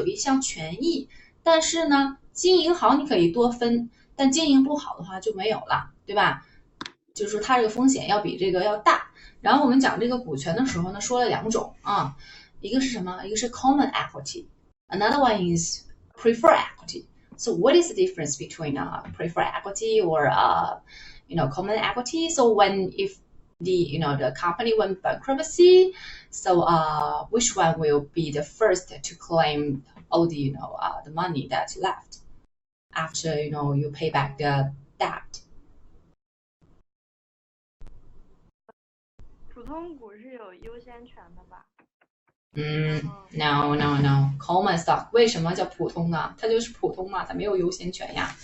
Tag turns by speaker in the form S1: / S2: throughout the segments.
S1: 有一项权益，但是呢，经营好你可以多分，但经营不好的话就没有了，对吧？就是说它这个风险要比这个要大。然后我们讲这个股权的时候呢，说了2种啊，一个是什么？一个是 common equity，another one is preferred equity. So what is the difference between preferred equity or common equity? So when if the company went bankruptcy, so which one will be the first to claim all the the money that's left after you pay back the debt?
S2: 普通股是有优先权的吧
S1: ？No. Common stock 为什么叫普通呢？它就是普通嘛，它没有优先权呀。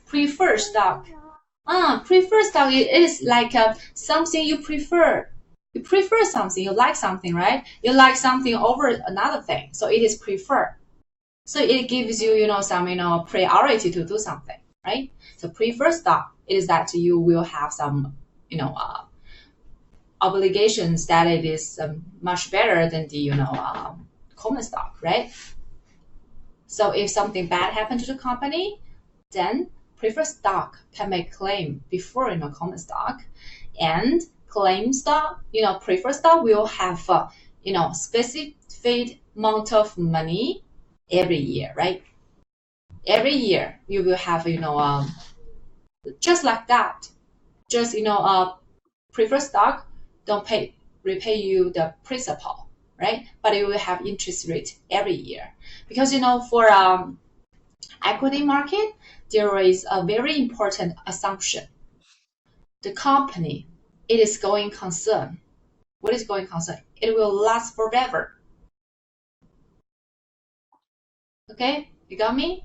S1: Preferred stock。Preferred stock is like something you prefer. You prefer something, you like something, right? You like something over another thing, so it is preferred. So it gives you, some, priority to do something, right? So preferred stock is that you will have some, obligations that it is much better than the, common stock, right? So if something bad happened to the company, then preferred stock can make claim before common stock, and claim stock, preferred stock will have specific amount of money every year, right? Every year you will have just like that. Just preferred stock don't repay you the principal, right? But it will have interest rate every year because for equity market there is a very important assumption. The company, it is going concern. What is going concern? It will last forever. Okay, you got me?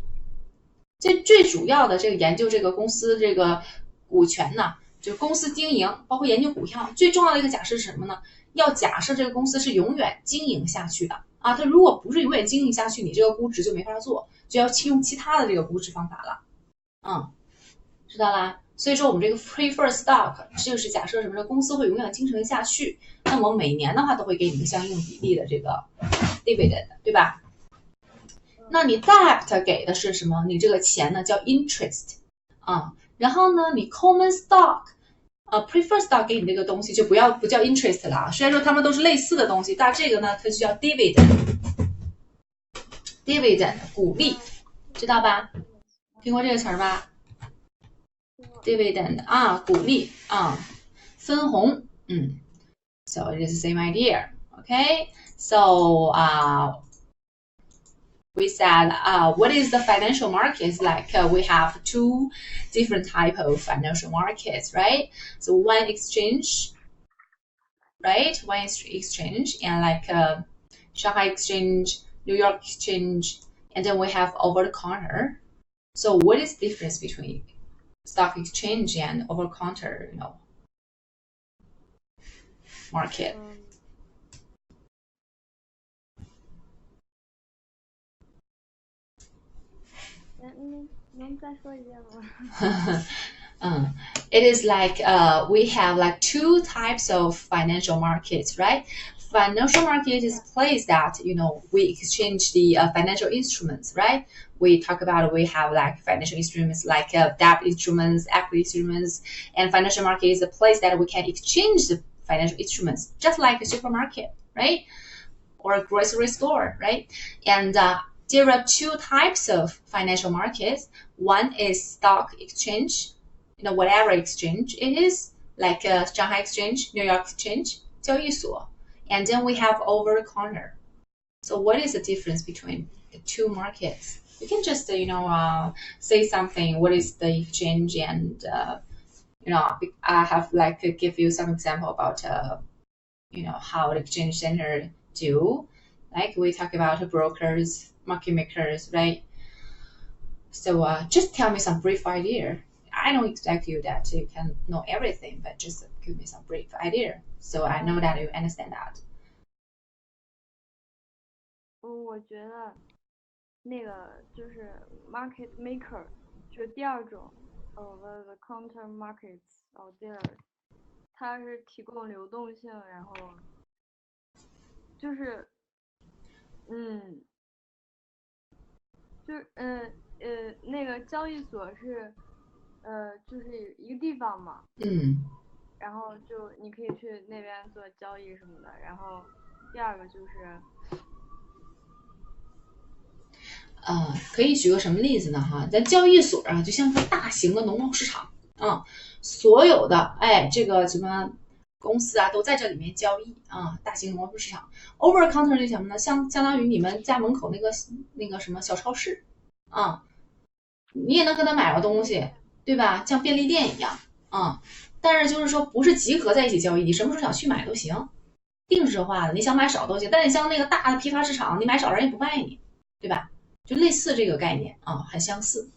S1: 最主要的这个研究这个公司这个股权呢，就是公司经营，包括研究股票，最重要的一个假设是什么呢？要假设这个公司是永远经营下去的啊，它如果不是永远经营下去，你这个估值就没法做，就要用其他的这个估值方法了。知道啦？所以说我们这个 preferred stock 就是假设什么呢？公司会永远经营下去，那么每年的话都会给你相应比例的这个 dividend， 对吧？那你 debt 给的是什么？你这个钱呢叫 interest 然后呢你 common stock preferred stock 给你这个东西就不叫 interest 了虽然说它们都是类似的东西，但这个呢它就叫 dividend 股利，知道吧？听过这个词儿吧？dividend 股利分红so it is the same idea. Okay, so we said what is the financial markets like? We have 2 different type of financial markets, right? So one exchange, right? One exchange and like Shanghai exchange, New York exchange, and then we have over the counter. So what is the difference between stock exchange and over counter market?
S2: 能再说一遍吗？It
S1: is like we have like 2 types of financial markets, right? Financial market is a place that we exchange the financial instruments, right? We talk about we have like financial instruments like debt instruments, equity instruments, and financial market is a place that we can exchange the financial instruments, just like a supermarket, right? Or a grocery store, right? And there are 2 types of financial markets. One is stock exchange, whatever exchange it is, like Shanghai exchange, New York exchange, 交易所. And then we have over the counter. So what is the difference between the 2 markets? You can just say something. What is the exchange? And I have like to give you some example about how the exchange center do. Like we talk about brokers, market makers, right? So just tell me some brief idea. I don't expect you that you can know everything, but just give me some brief idea, so I know that you understand that.
S2: 我觉得那个就是 market maker，就是第2种，the counter markets out there， 它是提供流动性，然后就是就是那个交易所是就是一个地方嘛，然后就你可以去那边做交易什么的。然后第二个就是
S1: 可以举个什么例子呢？哈，咱交易所啊，就像个大型的农贸市场啊，所有的这个什么公司啊，都在这里面交易啊，大型农贸市场。Over counter 是什么呢？相当于你们家门口那个什么小超市啊，你也能跟他买个东西，对吧？像便利店一样啊。但是就是说，不是集合在一起交易，你什么时候想去买都行，定制化的，你想买少都行。但你像那个大的批发市场，你买少人也不卖你，对吧？就类似这个概念啊，很相似。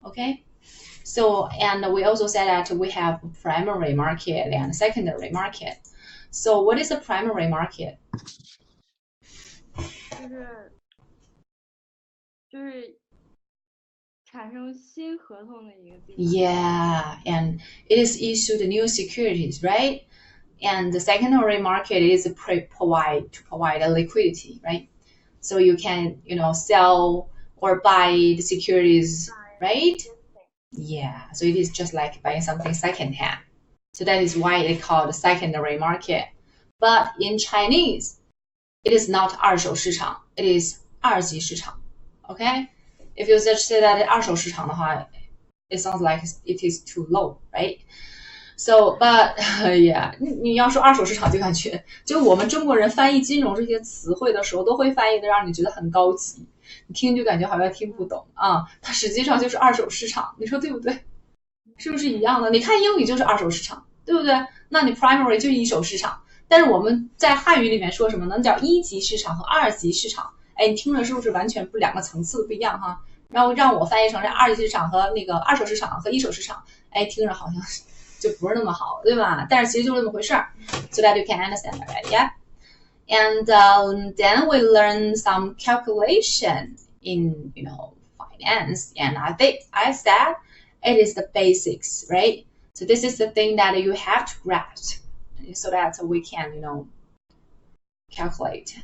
S1: Okay, so and we also said that we have primary market and secondary market. So what is a primary market?
S2: 就是产生新合同的一个地方。
S1: Yeah, and it is issued new securities, right? And the secondary market is provide a liquidity, right? So you can, sell or buy the securities, right? Yeah, so it is just like buying something secondhand. So that is why it called the secondary market. But in Chinese, it is not 二手市场, it is 二级市场. Okay? If you just say that 二手市场的话, it sounds like it is too low, right? So, but yeah, 你要说二手市场就感觉，就我们中国人翻译金融这些词汇的时候，都会翻译的让你觉得很高级，你听就感觉好像听不懂啊。它实际上就是二手市场，你说对不对？是不是一样的？你看英语就是二手市场，对不对？那你 primary 就一手市场，但是我们在汉语里面说什么呢？叫一级市场和二级市场。哎，你听着是不是完全两个层次不一样哈？然后让我翻译成这二级市场和那个二手市场和一手市场，哎，听着好像就不是那么好，对吧？但是其实就是那么回事儿 ，so that you can understand it, right? Yeah. And then we learn some calculation in, finance, and I said it is the basics, right? So this is the thing that you have to grasp, so that we can, calculate,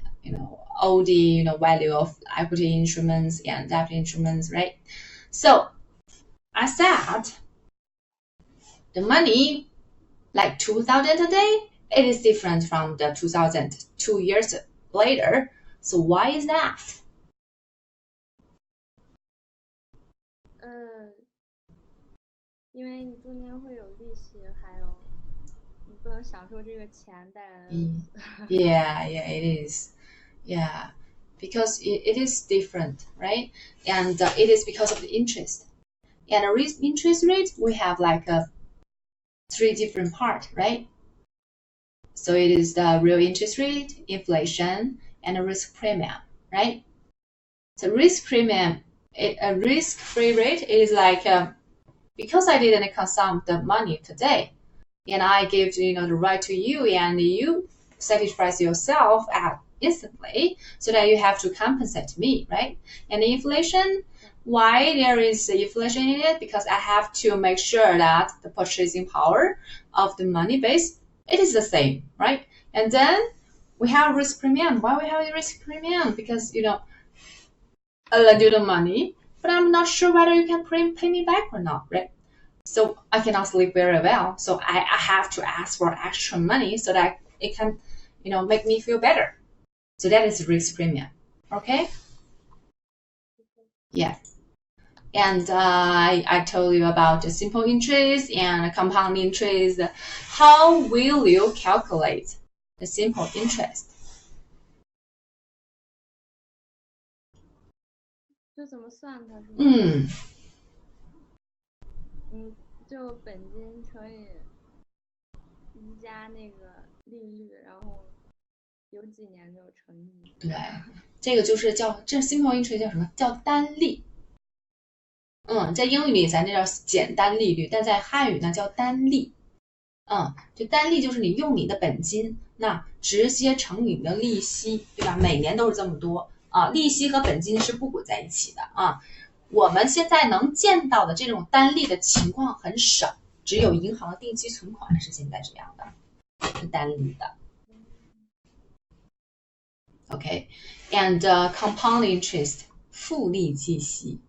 S1: all the, value of equity instruments and debt instruments, right? So I said the money, like 2,000 today, it is different from the 2,000 2 years later. So why is that?
S2: 因为你中间会有利息，还有你不能享受这个钱带来的。
S1: Yeah, it is. Yeah, because it is different, right? And it is because of the interest. And the interest rate, we have like 3 different parts, right? So it is the real interest rate, inflation, and a risk premium, right? So risk premium, a risk-free rate is like because I didn't consume the money today, and I give the right to you, and you satisfy yourself instantly, so that you have to compensate me, right? And the inflation, why there is inflation in it? Because I have to make sure that the purchasing power of the money base, it is the same, right? And then we have risk premium. Why we have a risk premium? Because I lend you the money, but I'm not sure whether you can pay me back or not, right? So I cannot sleep very well. So I have to ask for extra money so that it can, make me feel better. So that is risk premium. Okay? Yeah. And I told you about the simple interest and compound interest. How will you calculate the simple interest?
S2: 这怎么算它是？就本金乘以一加那个利率，然后有几年就乘以。
S1: 对，这个就是这 simple interest 叫什么？叫单利。在英语里咱这叫简单利率，但在汉语呢叫单利。就单利就是你用你的本金，那直接乘以你的利息，对吧？每年都是这么多啊，利息和本金是不滚在一起的啊。我们现在能见到的这种单利的情况很少，只有银行的定期存款是现在这样的，是单利的。Okay, and compound interest 复利计息。